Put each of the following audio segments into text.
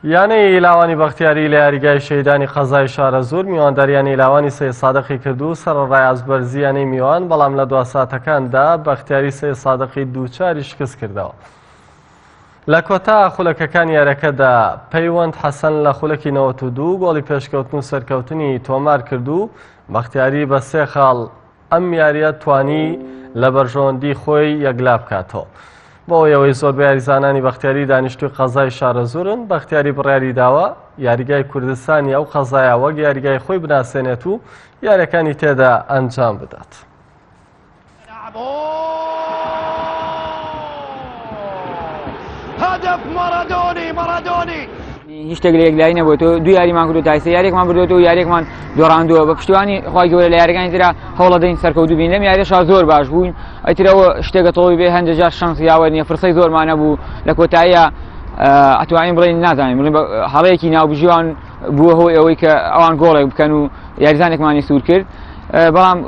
یانەی لاوانی بەختیاری لە یاریگای شەیدانی قەزای شارە زۆر میوانداریانی لاوانی سێ سادقی کردو سەرڕای ئازبەرزیانەی میوان، بەڵام لە دوا ساتەکاندا بەختیاری سێ سادقی دووچاری شکست کردەوە. لە کۆتا خولەکەکانی یاریەکەدا پەیوەند حەسەن لە خولەکی 92 گۆڵی پێشکەوتن و سەرکەوتنی تۆمار کردو. بەختیاری بە 3 خاڵ ئەم یاریە توانی لە بەرژەوەندی خۆی یەکلا بکاتەوە. بۆ ئەوەی زۆر بە یاریزانانی بەختیاری دانیشتووی قەزای شارە زۆرن، بەختیاری بڕیاری داوە یاریگای کوردستانی ئەو قەزایە وەک یاریگای خۆی بناسێنێت و یاریەکانی تێدا ئەنجام بدات. هدف مارادۆنی هیچ شتێک لە یەکلایی نەبووە. تۆ دوو یاریمان کردو تایسە یاریێکمان بردوێتەوە و یاریێکمان دۆڕاندووە. بە پشتیوانی خی گەورە لە یاریەکانی ترا هەوڵە دەین سەرکەوتوو بین. لەم یاریەشا زۆر باش بووین. ئەیترەوە شتێکە تۆڵی بێ هەندێک جار شەنس یاوە نییە، فرسەی زۆرمانە بوو. لە کۆتاییە ئەتوانین بڵێن نازانین بڵێن هەڵەیەکی ناوبژیوان بووە هۆی ئەوەی کە ئەوان گۆڵێک بکەن و یاریزانێکمانی سوور کرد. بەڵام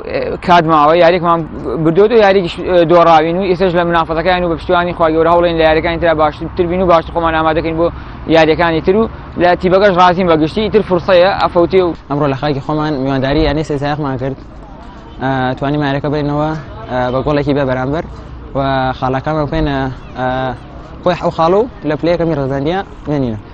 کاتماوە یاریێکمان بردوێت و یاریش دۆڕاوین و ئێستش لە منافەتەکان و بە پشتیوانی خی گەورە هەوڵێن لە یاریەکانی ترا باشتر بین و باشتر خۆمان ئامادەکەین بۆ یاریەکانی تر و لە تیبەکەش ڕازیم بەگشتی ئیتر فرسەیە ئەفەوتێ و ئەمڕۆ لە خاکی خۆمان میوانداری یانەی سێزایەکمان کرد. توانیم یاریەکە بێنەوە بە گۆڵێکی بێ بەرامبەر و خاڵەکانمان بکەینە خۆی ئەو خاڵ و لە پلەیەکەمی ڕەزاندیە بێنینە.